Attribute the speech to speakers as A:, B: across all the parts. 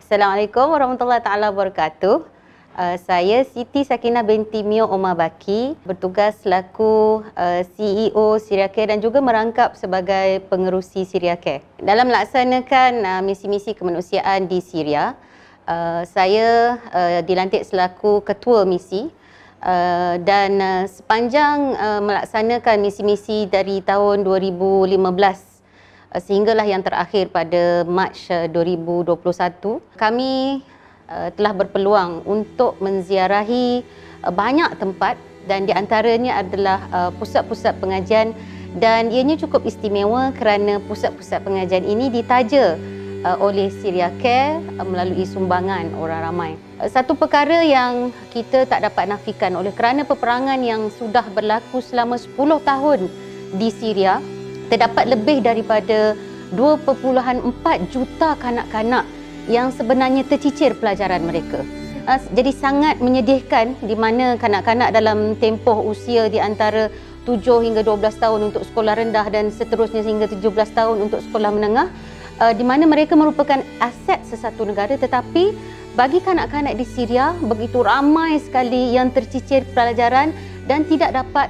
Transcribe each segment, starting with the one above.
A: Assalamualaikum warahmatullahi taala wabarakatuh. Saya Siti Sakinah binti Mio Omar Baki, bertugas selaku CEO Syria Care dan juga merangkap sebagai pengerusi Syria Care. Dalam melaksanakan misi-misi kemanusiaan di Syria, saya dilantik selaku ketua misi dan sepanjang melaksanakan misi-misi dari tahun 2015 sehinggalah yang terakhir pada Mac 2021, kami telah berpeluang untuk menziarahi banyak tempat dan di antaranya adalah pusat-pusat pengajian, dan ianya cukup istimewa kerana pusat-pusat pengajian ini ditaja oleh Syria Care melalui sumbangan orang ramai. Satu perkara yang kita tak dapat nafikan, oleh kerana peperangan yang sudah berlaku selama 10 tahun di Syria, terdapat lebih daripada 2.4 juta kanak-kanak yang sebenarnya tercicir pelajaran mereka. Jadi sangat menyedihkan di mana kanak-kanak dalam tempoh usia di antara 7 hingga 12 tahun untuk sekolah rendah dan seterusnya sehingga 17 tahun untuk sekolah menengah, di mana mereka merupakan aset sesatu negara, tetapi bagi kanak-kanak di Syria begitu ramai sekali yang tercicir pelajaran dan tidak dapat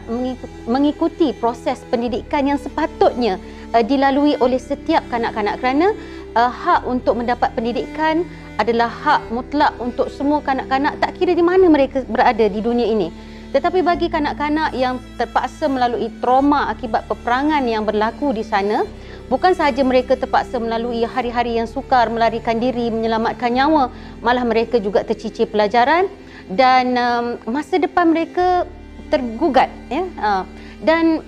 A: mengikuti proses pendidikan yang sepatutnya dilalui oleh setiap kanak-kanak, kerana hak untuk mendapat pendidikan adalah hak mutlak untuk semua kanak-kanak, tak kira di mana mereka berada di dunia ini. Tetapi bagi kanak-kanak yang terpaksa melalui trauma akibat peperangan yang berlaku di sana, bukan sahaja mereka terpaksa melalui hari-hari yang sukar melarikan diri, menyelamatkan nyawa, malah mereka juga tercicir pelajaran dan masa depan mereka tergugat, ya. Dan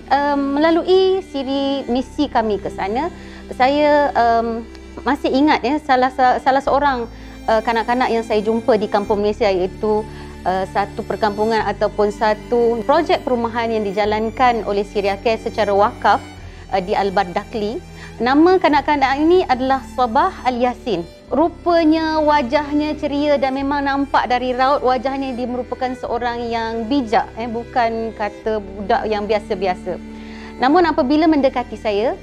A: melalui siri misi kami ke sana, saya masih ingat, ya, salah seorang kanak-kanak yang saya jumpa di kampung Malaysia, iaitu satu perkampungan ataupun satu projek perumahan yang dijalankan oleh Syria Care secara wakaf di Al-Bardakli. Nama kanak-kanak ini adalah Sabah Al-Yasin. Rupanya wajahnya ceria dan memang nampak dari raut wajahnya dia merupakan seorang yang bijak, bukan kata budak yang biasa-biasa. Namun apabila mendekati saya,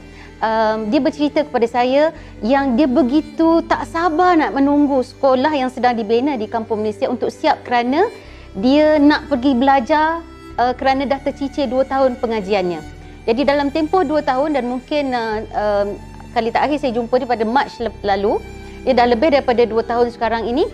A: dia bercerita kepada saya yang dia begitu tak sabar nak menunggu sekolah yang sedang dibina di kampung Malaysia untuk siap kerana dia nak pergi belajar kerana dah tercicir 2 tahun pengajiannya. Jadi dalam tempoh 2 tahun dan mungkin kali terakhir saya jumpa dia pada Mac lalu, dia dah lebih daripada 2 tahun sekarang ini,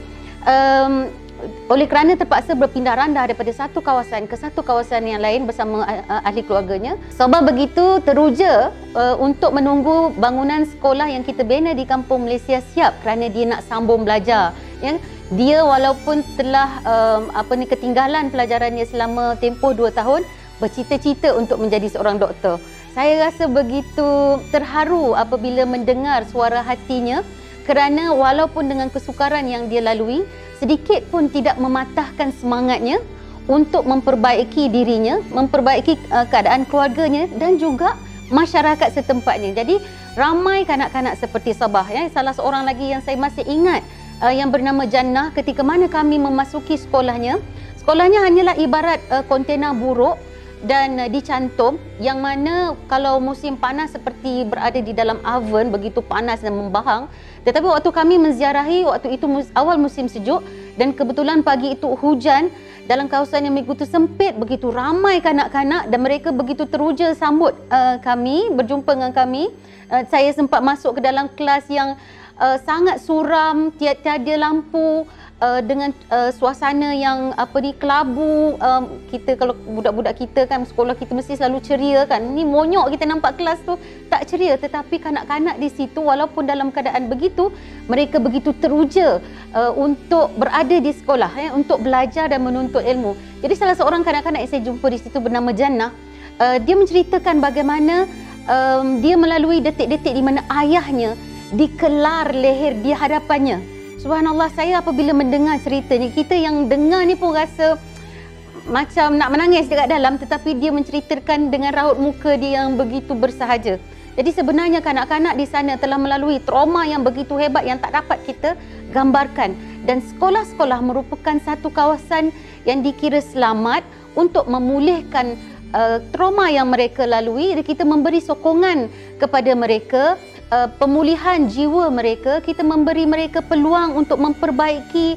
A: oleh kerana terpaksa berpindah randah daripada satu kawasan ke satu kawasan yang lain bersama ahli keluarganya. Sabah begitu teruja untuk menunggu bangunan sekolah yang kita bina di kampung Malaysia siap kerana dia nak sambung belajar, ya. Dia walaupun telah ketinggalan pelajarannya selama tempoh 2 tahun, bercita-cita untuk menjadi seorang doktor. Saya rasa begitu terharu apabila mendengar suara hatinya, kerana walaupun dengan kesukaran yang dia lalui, sedikit pun tidak mematahkan semangatnya untuk memperbaiki dirinya, memperbaiki keadaan keluarganya dan juga masyarakat setempatnya. Jadi ramai kanak-kanak seperti Sabah, ya. Salah seorang lagi yang saya masih ingat yang bernama Jannah, ketika mana kami memasuki sekolahnya. Sekolahnya hanyalah ibarat kontena buruk dan dicantum, yang mana kalau musim panas seperti berada di dalam oven, begitu panas dan membahang. Tetapi waktu kami menziarahi, waktu itu awal musim sejuk dan kebetulan pagi itu hujan, dalam kawasan yang begitu sempit, begitu ramai kanak-kanak dan mereka begitu teruja sambut kami, berjumpa dengan kami. Saya sempat masuk ke dalam kelas yang sangat suram, tiada lampu, dengan suasana yang kelabu. Kita kalau budak-budak kita kan, sekolah kita mesti selalu ceria kan. Ni monyok kita nampak kelas tu tak ceria, tetapi kanak-kanak di situ walaupun dalam keadaan begitu, mereka begitu teruja untuk berada di sekolah, untuk belajar dan menuntut ilmu. Jadi salah seorang kanak-kanak yang saya jumpa di situ bernama Jannah, dia menceritakan bagaimana dia melalui detik-detik di mana ayahnya dikelar leher di hadapannya. Subhanallah, saya apabila mendengar ceritanya, kita yang dengar ni pun rasa macam nak menangis dekat dalam, tetapi dia menceritakan dengan raut muka dia yang begitu bersahaja. Jadi sebenarnya kanak-kanak di sana telah melalui trauma yang begitu hebat yang tak dapat kita gambarkan. Dan sekolah-sekolah merupakan satu kawasan yang dikira selamat untuk memulihkan trauma yang mereka lalui, dan kita memberi sokongan kepada mereka pemulihan jiwa mereka, kita memberi mereka peluang untuk memperbaiki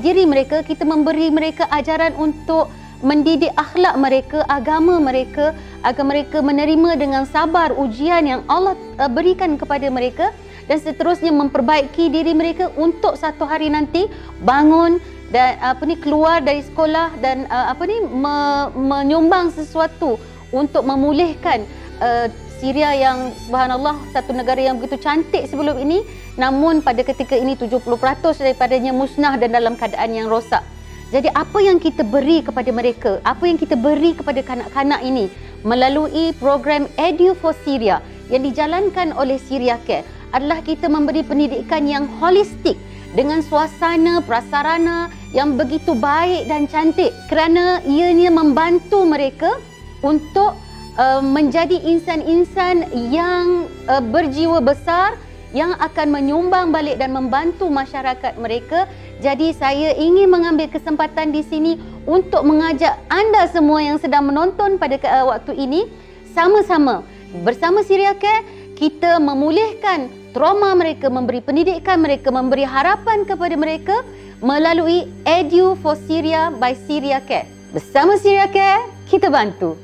A: diri mereka, kita memberi mereka ajaran untuk mendidik akhlak mereka, agama mereka, agar mereka menerima dengan sabar ujian yang Allah berikan kepada mereka, dan seterusnya memperbaiki diri mereka untuk satu hari nanti bangun dan keluar dari sekolah dan menyumbang sesuatu untuk memulihkan Syria yang subhanallah satu negara yang begitu cantik sebelum ini, namun pada ketika ini 70% daripadanya musnah dan dalam keadaan yang rosak. Jadi apa yang kita beri kepada mereka, apa yang kita beri kepada kanak-kanak ini melalui program Edu for Syria yang dijalankan oleh Syria Care adalah kita memberi pendidikan yang holistik dengan suasana prasarana yang begitu baik dan cantik, kerana ianya membantu mereka untuk menjadi insan-insan yang berjiwa besar yang akan menyumbang balik dan membantu masyarakat mereka. Jadi saya ingin mengambil kesempatan di sini untuk mengajak anda semua yang sedang menonton pada waktu ini, sama-sama bersama Syria Care kita memulihkan trauma mereka, memberi pendidikan mereka, memberi harapan kepada mereka melalui Edu for Syria by Syria Care. Bersama Syria Care, kita bantu.